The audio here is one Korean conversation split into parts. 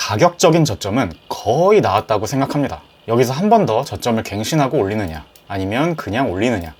가격적인 저점은 거의 나왔다고 생각합니다. 여기서 한 번 더 저점을 갱신하고 올리느냐, 아니면 그냥 올리느냐.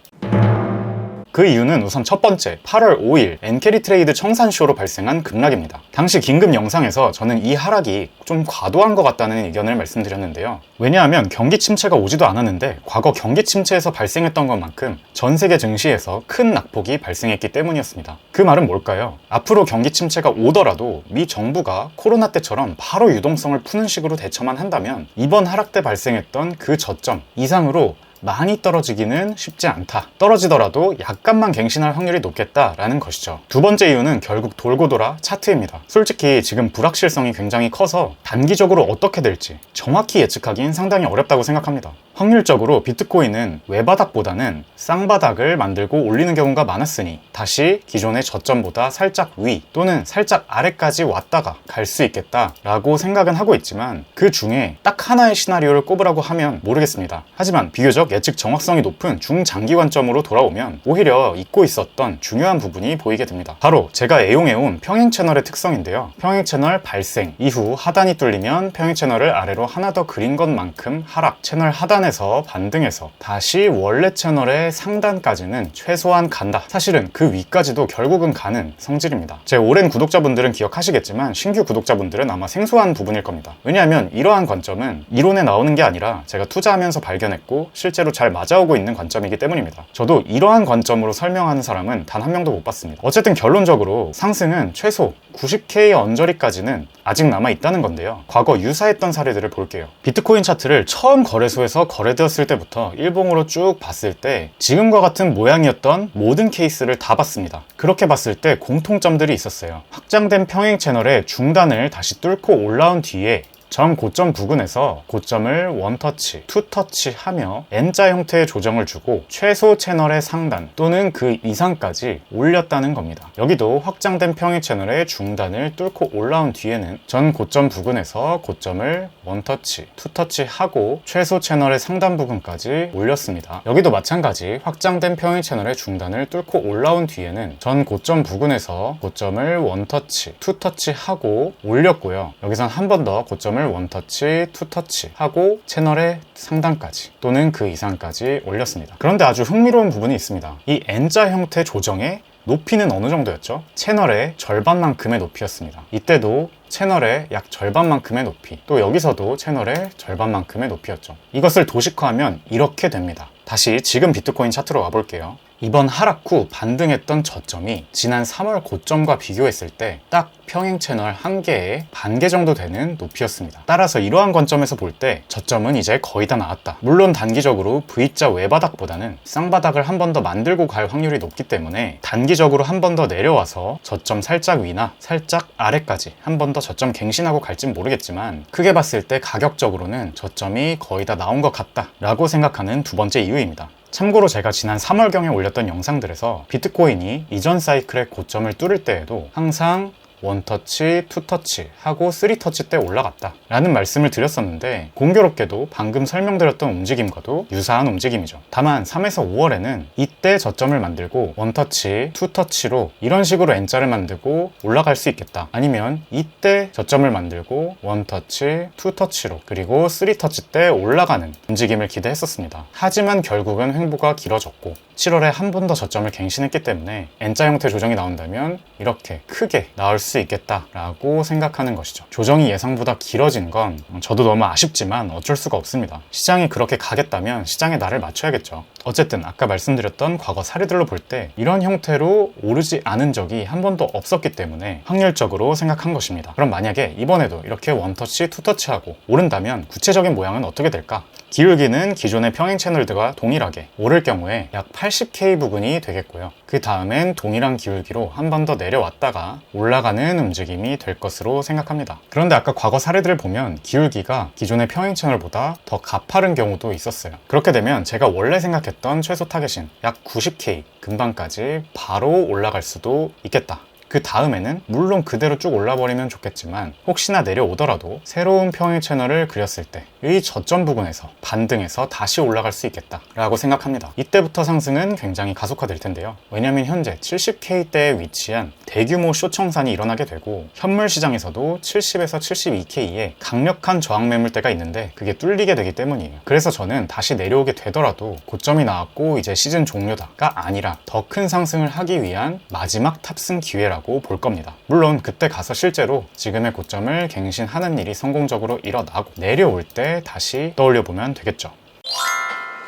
그 이유는 우선 첫 번째, 8월 5일 엔캐리 트레이드 청산쇼로 발생한 급락입니다. 당시 긴급 영상에서 저는 이 하락이 좀 과도한 것 같다는 의견을 말씀드렸는데요. 왜냐하면 경기 침체가 오지도 않았는데 과거 경기 침체에서 발생했던 것만큼 전 세계 증시에서 큰 낙폭이 발생했기 때문이었습니다. 그 말은 뭘까요? 앞으로 경기 침체가 오더라도 미 정부가 코로나 때처럼 바로 유동성을 푸는 식으로 대처만 한다면 이번 하락 때 발생했던 그 저점 이상으로 많이 떨어지기는 쉽지 않다. 떨어지더라도 약간만 갱신할 확률이 높겠다라는 것이죠. 두 번째 이유는 결국 돌고 돌아 차트입니다. 솔직히 지금 불확실성이 굉장히 커서 단기적으로 어떻게 될지 정확히 예측하기는 상당히 어렵다고 생각합니다. 확률적으로 비트코인은 외바닥보다는 쌍바닥을 만들고 올리는 경우가 많았으니 다시 기존의 저점보다 살짝 위 또는 살짝 아래까지 왔다가 갈 수 있겠다라고 생각은 하고 있지만 그 중에 딱 하나의 시나리오를 꼽으라고 하면 모르겠습니다. 하지만 비교적 예측 정확성이 높은 중장기 관점으로 돌아오면 오히려 잊고 있었던 중요한 부분이 보이게 됩니다. 바로 제가 애용해온 평행 채널의 특성인데요. 평행 채널 발생 이후 하단이 뚫리면 평행 채널을 아래로 하나 더 그린 것만큼 하락, 채널 하단에서 반등해서 다시 원래 채널의 상단까지는 최소한 간다. 사실은 그 위까지도 결국은 가는 성질입니다. 제 오랜 구독자분들은 기억하시겠지만 신규 구독자분들은 아마 생소한 부분일 겁니다. 왜냐하면 이러한 관점은 이론에 나오는 게 아니라 제가 투자하면서 발견했고 실제로 잘 맞아오고 있는 관점이기 때문입니다. 저도 이러한 관점으로 설명하는 사람은 단 한 명도 못 봤습니다. 어쨌든 결론적으로 상승은 최소 90K 언저리까지는 아직 남아있다는 건데요. 과거 유사했던 사례들을 볼게요. 비트코인 차트를 처음 거래소에서 거래되었을 때부터 일봉으로 쭉 봤을 때 지금과 같은 모양이었던 모든 케이스를 다 봤습니다. 그렇게 봤을 때 공통점들이 있었어요. 확장된 평행 채널의 중단을 다시 뚫고 올라온 뒤에 전 고점 부근에서 고점을 원터치, 투터치 하며 N자 형태의 조정을 주고 최소 채널의 상단 또는 그 이상까지 올렸다는 겁니다. 여기도 확장된 평행 채널의 중단을 뚫고 올라온 뒤에는 전 고점 부근에서 고점을 원터치, 투터치 하고 최소 채널의 상단 부근까지 올렸습니다. 여기도 마찬가지 확장된 평행 채널의 중단을 뚫고 올라온 뒤에는 전 고점 부근에서 고점을 원터치, 투터치 하고 올렸고요. 여기선 한 번 더 고점을 원터치, 투터치 하고 채널의 상단까지 또는 그 이상까지 올렸습니다. 그런데 아주 흥미로운 부분이 있습니다. 이 N자 형태 조정의 높이는 어느 정도였죠? 채널의 절반만큼의 높이였습니다. 이때도 채널의 약 절반만큼의 높이, 또 여기서도 채널의 절반만큼의 높이였죠. 이것을 도식화하면 이렇게 됩니다. 다시 지금 비트코인 차트로 와볼게요. 이번 하락 후 반등했던 저점이 지난 3월 고점과 비교했을 때 딱 평행 채널 한 개의 반개 정도 되는 높이였습니다. 따라서 이러한 관점에서 볼 때 저점은 이제 거의 다 나왔다. 물론 단기적으로 V자 외바닥보다는 쌍바닥을 한 번 더 만들고 갈 확률이 높기 때문에 단기적으로 한 번 더 내려와서 저점 살짝 위나 살짝 아래까지 한 번 더 저점 갱신하고 갈진 모르겠지만 크게 봤을 때 가격적으로는 저점이 거의 다 나온 것 같다 라고 생각하는 두 번째 이유입니다. 참고로 제가 지난 3월경에 올렸던 영상들에서 비트코인이 이전 사이클의 고점을 뚫을 때에도 항상 원터치, 투터치 하고 쓰리터치 때 올라갔다 라는 말씀을 드렸었는데 공교롭게도 방금 설명드렸던 움직임과도 유사한 움직임이죠. 다만 3에서 5월에는 이때 저점을 만들고 원터치, 투터치로 이런 식으로 N자를 만들고 올라갈 수 있겠다. 아니면 이때 저점을 만들고 원터치, 투터치로 그리고 쓰리터치 때 올라가는 움직임을 기대했었습니다. 하지만 결국은 횡보가 길어졌고 7월에 한 번 더 저점을 갱신했기 때문에 N자 형태 조정이 나온다면 이렇게 크게 나올 수 있겠다라고 생각하는 것이죠. 조정이 예상보다 길어진 건 저도 너무 아쉽지만 어쩔 수가 없습니다. 시장이 그렇게 가겠다면 시장에 나를 맞춰야겠죠. 어쨌든 아까 말씀드렸던 과거 사례들로 볼 때 이런 형태로 오르지 않은 적이 한 번도 없었기 때문에 확률적으로 생각한 것입니다. 그럼 만약에 이번에도 이렇게 원터치, 투터치하고 오른다면 구체적인 모양은 어떻게 될까? 기울기는 기존의 평행 채널들과 동일하게 오를 경우에 약 80K 부근이 되겠고요. 그 다음엔 동일한 기울기로 한 번 더 내려왔다가 올라가는 움직임이 될 것으로 생각합니다. 그런데 아까 과거 사례들을 보면 기울기가 기존의 평행 채널보다 더 가파른 경우도 있었어요. 그렇게 되면 제가 원래 생각했던 최소 타겟인 약 90K 근방까지 바로 올라갈 수도 있겠다. 그 다음에는 물론 그대로 쭉 올라버리면 좋겠지만 혹시나 내려오더라도 새로운 평행 채널을 그렸을 때 이 저점 부근에서 반등해서 다시 올라갈 수 있겠다 라고 생각합니다. 이때부터 상승은 굉장히 가속화될 텐데요. 왜냐면 현재 70K대에 위치한 대규모 쇼청산이 일어나게 되고 현물 시장에서도 70에서 72K의 강력한 저항 매물대가 있는데 그게 뚫리게 되기 때문이에요. 그래서 저는 다시 내려오게 되더라도 고점이 나왔고 이제 시즌 종료다가 아니라 더 큰 상승을 하기 위한 마지막 탑승 기회라고 볼 겁니다. 물론 그때 가서 실제로 지금의 고점을 갱신하는 일이 성공적으로 일어나고 내려올 때 다시 떠올려보면 되겠죠.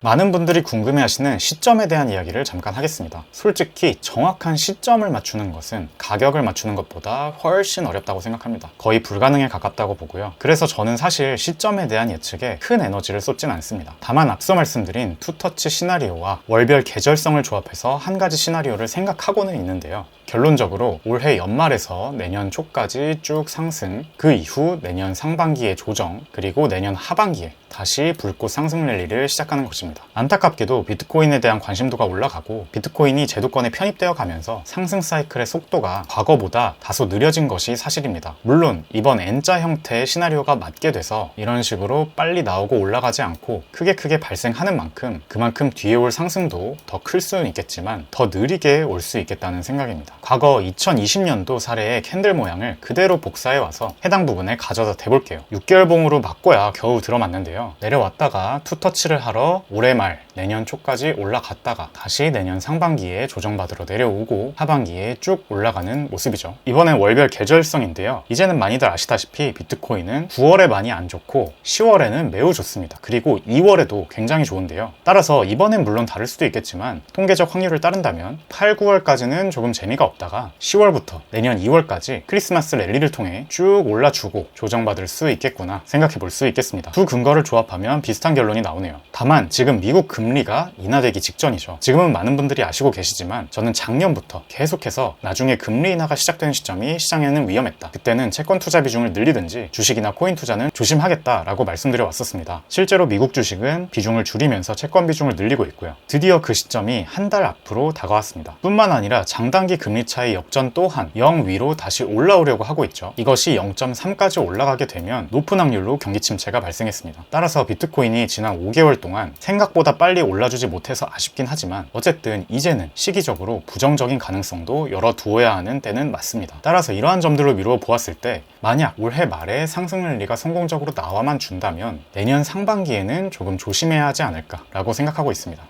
많은 분들이 궁금해하시는 시점에 대한 이야기를 잠깐 하겠습니다. 솔직히 정확한 시점을 맞추는 것은 가격을 맞추는 것보다 훨씬 어렵다고 생각합니다. 거의 불가능에 가깝다고 보고요. 그래서 저는 사실 시점에 대한 예측에 큰 에너지를 쏟진 않습니다. 다만 앞서 말씀드린 투터치 시나리오와 월별 계절성을 조합해서 한 가지 시나리오를 생각하고는 있는데요. 결론적으로 올해 연말에서 내년 초까지 쭉 상승, 그 이후 내년 상반기에 조정, 그리고 내년 하반기에 다시 불꽃 상승 랠리를 시작하는 것입니다. 안타깝게도 비트코인에 대한 관심도가 올라가고 비트코인이 제도권에 편입되어 가면서 상승 사이클의 속도가 과거보다 다소 느려진 것이 사실입니다. 물론 이번 N자 형태의 시나리오가 맞게 돼서 이런 식으로 빨리 나오고 올라가지 않고 크게 발생하는 만큼 그만큼 뒤에 올 상승도 더 클 수는 있겠지만 더 느리게 올 수 있겠다는 생각입니다. 과거 2020년도 사례의 캔들 모양을 그대로 복사해 와서 해당 부분에 가져다 대볼게요. 6개월 봉으로 맞고야 겨우 들어맞는데요. 내려왔다가 투터치를 하러 올해 말 내년 초까지 올라갔다가 다시 내년 상반기에 조정받으러 내려오고 하반기에 쭉 올라가는 모습이죠. 이번엔 월별 계절성인데요. 이제는 많이들 아시다시피 비트코인은 9월에 많이 안 좋고 10월에는 매우 좋습니다. 그리고 2월에도 굉장히 좋은데요. 따라서 이번엔 물론 다를 수도 있겠지만 통계적 확률을 따른다면 8, 9월까지는 조금 재미가 없다가 10월부터 내년 2월까지 크리스마스 랠리를 통해 쭉 올라주고 조정받을 수 있겠구나 생각해 볼 수 있겠습니다. 두 근거를 조합하면 비슷한 결론이 나오네요. 다만 지금 미국 금리가 인하되기 직전이죠. 지금은 많은 분들이 아시고 계시지만 저는 작년부터 계속해서 나중에 금리 인하가 시작되는 시점이 시장에는 위험했다. 그때는 채권 투자 비중을 늘리든지 주식이나 코인 투자는 조심하겠다라고 말씀드려 왔었습니다. 실제로 미국 주식은 비중을 줄이면서 채권 비중을 늘리고 있고요. 드디어 그 시점이 한 달 앞으로 다가왔습니다. 뿐만 아니라 장단기 금리 차이 역전 또한 0 위로 다시 올라오려고 하고 있죠. 이것이 0.3까지 올라가게 되면 높은 확률로 경기 침체가 발생했습니다. 따라서 비트코인이 지난 5개월 동안 생각보다 빨리 올라주지 못해서 아쉽긴 하지만 어쨌든 이제는 시기적으로 부정적인 가능성도 열어두어야 하는 때는 맞습니다. 따라서 이러한 점들로 미루어 보았을 때 만약 올해 말에 상승 랠리가 성공적으로 나와만 준다면 내년 상반기에는 조금 조심해야 하지 않을까라고 생각하고 있습니다.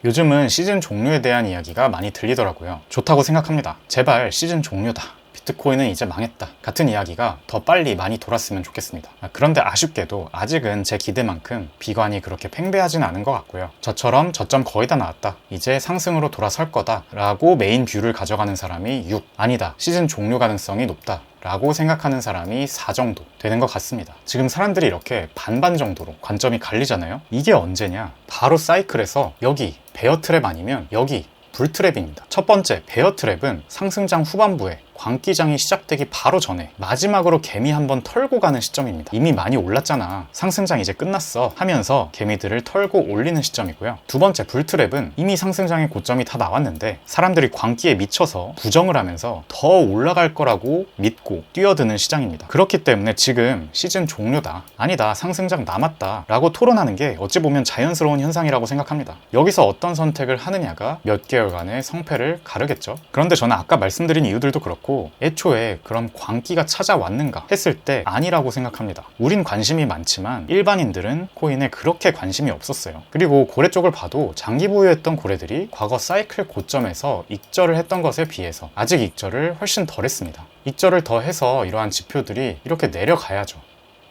요즘은 시즌 종료에 대한 이야기가 많이 들리더라고요. 좋다고 생각합니다. 제발 시즌 종료다. 비트코인은 이제 망했다 같은 이야기가 더 빨리 많이 돌았으면 좋겠습니다. 그런데 아쉽게도 아직은 제 기대만큼 비관이 그렇게 팽배하진 않은 것 같고요. 저처럼 저점 거의 다 나왔다, 이제 상승으로 돌아설 거다 라고 메인 뷰를 가져가는 사람이 6, 아니다, 시즌 종료 가능성이 높다 라고 생각하는 사람이 4 정도 되는 것 같습니다. 지금 사람들이 이렇게 반반 정도로 관점이 갈리잖아요. 이게 언제냐? 바로 사이클에서 여기 베어 트랩 아니면 여기 불 트랩입니다. 첫 번째 베어 트랩은 상승장 후반부에 광기장이 시작되기 바로 전에 마지막으로 개미 한번 털고 가는 시점입니다. 이미 많이 올랐잖아, 상승장 이제 끝났어 하면서 개미들을 털고 올리는 시점이고요. 두 번째 불트랩은 이미 상승장의 고점이 다 나왔는데 사람들이 광기에 미쳐서 부정을 하면서 더 올라갈 거라고 믿고 뛰어드는 시장입니다. 그렇기 때문에 지금 시즌 종료다, 아니다, 상승장 남았다 라고 토론하는 게 어찌 보면 자연스러운 현상이라고 생각합니다. 여기서 어떤 선택을 하느냐가 몇 개월간의 성패를 가르겠죠. 그런데 저는 아까 말씀드린 이유들도 그렇고 애초에 그런 광기가 찾아왔는가 했을 때 아니라고 생각합니다. 우린 관심이 많지만 일반인들은 코인에 그렇게 관심이 없었어요. 그리고 고래 쪽을 봐도 장기 보유했던 고래들이 과거 사이클 고점에서 익절을 했던 것에 비해서 아직 익절을 훨씬 덜 했습니다. 익절을 더 해서 이러한 지표들이 이렇게 내려가야죠.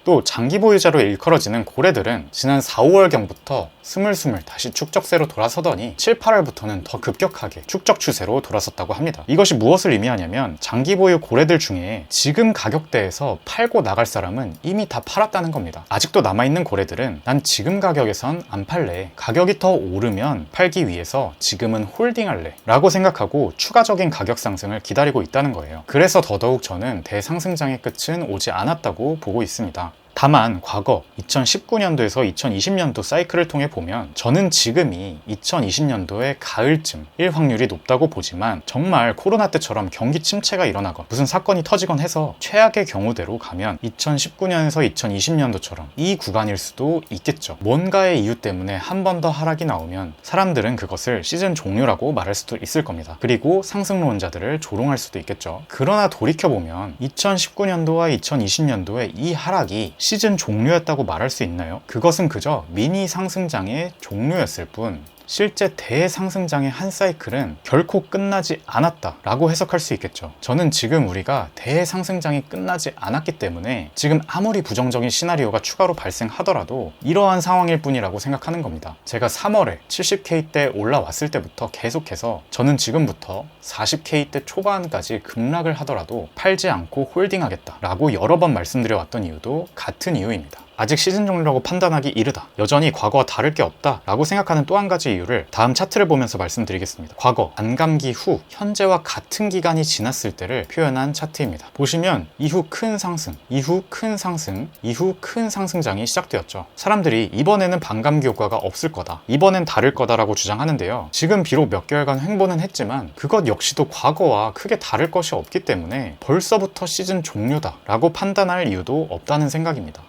또 장기 보유자로 일컬어지는 고래들은 지난 4, 5월경부터 스물스물 다시 축적세로 돌아서더니 7, 8월부터는 더 급격하게 축적 추세로 돌아섰다고 합니다. 이것이 무엇을 의미하냐면 장기 보유 고래들 중에 지금 가격대에서 팔고 나갈 사람은 이미 다 팔았다는 겁니다. 아직도 남아있는 고래들은 난 지금 가격에선 안 팔래, 가격이 더 오르면 팔기 위해서 지금은 홀딩할래 라고 생각하고 추가적인 가격 상승을 기다리고 있다는 거예요. 그래서 더더욱 저는 대상승장의 끝은 오지 않았다고 보고 있습니다. 다만 과거 2019년도에서 2020년도 사이클을 통해 보면 저는 지금이 2020년도의 가을쯤일 확률이 높다고 보지만, 정말 코로나 때처럼 경기 침체가 일어나건 무슨 사건이 터지건 해서 최악의 경우대로 가면 2019년에서 2020년도처럼 이 구간일 수도 있겠죠. 뭔가의 이유 때문에 한 번 더 하락이 나오면 사람들은 그것을 시즌 종료라고 말할 수도 있을 겁니다. 그리고 상승론자들을 조롱할 수도 있겠죠. 그러나 돌이켜보면 2019년도와 2020년도의 이 하락이 시즌 종료였다고 말할 수 있나요? 그것은 그저 미니 상승장의 종료였을 뿐, 실제 대상승장의 한 사이클은 결코 끝나지 않았다라고 해석할 수 있겠죠. 저는 지금 우리가 대상승장이 끝나지 않았기 때문에 지금 아무리 부정적인 시나리오가 추가로 발생하더라도 이러한 상황일 뿐이라고 생각하는 겁니다. 제가 3월에 70K대 올라왔을 때부터 계속해서 저는 지금부터 40K대 초반까지 급락을 하더라도 팔지 않고 홀딩하겠다라고 여러 번 말씀드려왔던 이유도 같은 이유입니다. 아직 시즌 종료라고 판단하기 이르다, 여전히 과거와 다를 게 없다 라고 생각하는 또 한 가지 이유를 다음 차트를 보면서 말씀드리겠습니다. 과거 반감기 후 현재와 같은 기간이 지났을 때를 표현한 차트입니다. 보시면 이후 큰 상승, 이후 큰 상승, 이후 큰 상승장이 시작되었죠. 사람들이 이번에는 반감기 효과가 없을 거다, 이번엔 다를 거다라고 주장하는데요. 지금 비록 몇 개월간 횡보는 했지만 그것 역시도 과거와 크게 다를 것이 없기 때문에 벌써부터 시즌 종료다 라고 판단할 이유도 없다는 생각입니다.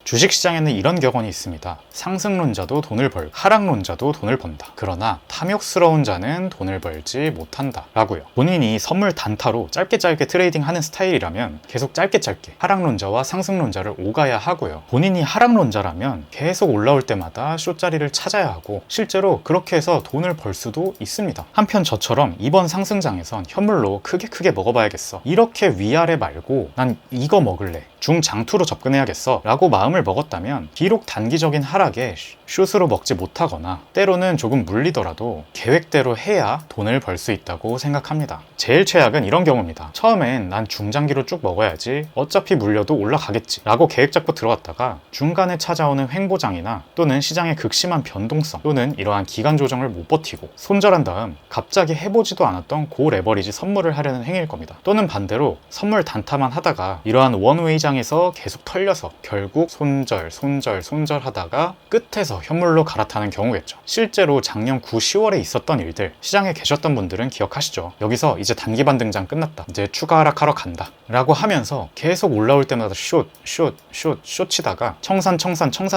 주식시장에는 이런 격언이 있습니다. 상승론자도 돈을 벌고 하락론자도 돈을 번다. 그러나 탐욕스러운 자는 돈을 벌지 못한다 라고요. 본인이 선물 단타로 짧게 트레이딩하는 스타일이라면 계속 짧게 하락론자와 상승론자를 오가야 하고요. 본인이 하락론자라면 계속 올라올 때마다 숏자리를 찾아야 하고, 실제로 그렇게 해서 돈을 벌 수도 있습니다. 한편 저처럼 이번 상승장에선 현물로 크게 먹어봐야겠어, 이렇게 위아래 말고 난 이거 먹을래, 중장투로 접근해야겠어 라고 마음을 먹었다면 비록 단기적인 하락에 숏으로 먹지 못하거나 때로는 조금 물리더라도 계획대로 해야 돈을 벌 수 있다고 생각합니다. 제일 최악은 이런 경우입니다. 처음엔 난 중장기로 쭉 먹어야지, 어차피 물려도 올라가겠지 라고 계획 잡고 들어갔다가 중간에 찾아오는 횡보장이나 또는 시장의 극심한 변동성 또는 이러한 기간 조정을 못 버티고 손절한 다음 갑자기 해보지도 않았던 고레버리지 선물을 하려는 행위일 겁니다. 또는 반대로 선물 단타만 하다가 이러한 원웨이 장에서 계속 털려서 결국 손절 하다가 끝에서 현물로 갈아타는 경우겠죠. 실제로 작년 9, 10월에 있었던 일들 시장에 계셨던 분들은 기억하시죠? 여기서 이제 단기 반등장 끝났다, 이제 추가 하락하러 간다 라고 하면서 계속 올라올 때마다 숏 치다가 청산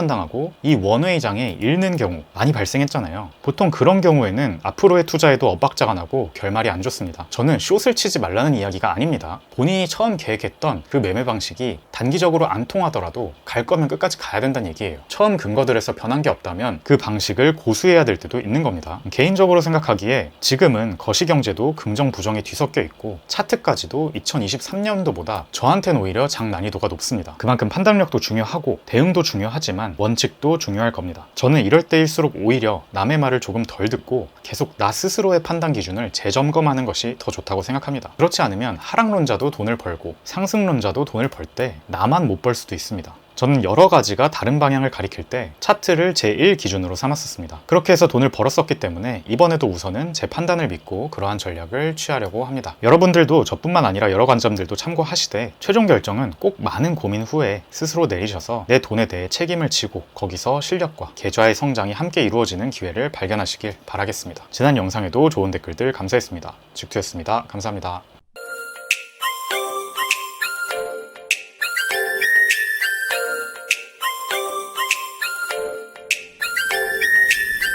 당하고 이 원웨이장에 잃는 경우 많이 발생했잖아요. 보통 그런 경우에는 앞으로의 투자에도 엇박자가 나고 결말이 안 좋습니다. 저는 숏을 치지 말라는 이야기가 아닙니다. 본인이 처음 계획했던 그 매매 방식이 단기적으로 안 통하더라도 갈 거면 끝까지 가야 된다는 얘기예요. 처음 근거들에서 변한 게 없다면 그 방식을 고수해야 될 때도 있는 겁니다. 개인적으로 생각하기에 지금은 거시경제도 긍정 부정이 뒤섞여 있고 차트까지도 2023년도보다 저한테는 오히려 장 난이도가 높습니다. 그만큼 판단력도 중요하고 대응도 중요하지만 원칙도 중요할 겁니다. 저는 이럴 때일수록 오히려 남의 말을 조금 덜 듣고 계속 나 스스로의 판단 기준을 재점검하는 것이 더 좋다고 생각합니다. 그렇지 않으면 하락론자도 돈을 벌고 상승론자도 돈을 벌 때 나만 못 벌 수도 있습니다. 저는 여러 가지가 다른 방향을 가리킬 때 차트를 제1 기준으로 삼았었습니다. 그렇게 해서 돈을 벌었었기 때문에 이번에도 우선은 제 판단을 믿고 그러한 전략을 취하려고 합니다. 여러분들도 저뿐만 아니라 여러 관점들도 참고하시되 최종 결정은 꼭 많은 고민 후에 스스로 내리셔서 내 돈에 대해 책임을 지고 거기서 실력과 계좌의 성장이 함께 이루어지는 기회를 발견하시길 바라겠습니다. 지난 영상에도 좋은 댓글들 감사했습니다. 직투였습니다. 감사합니다.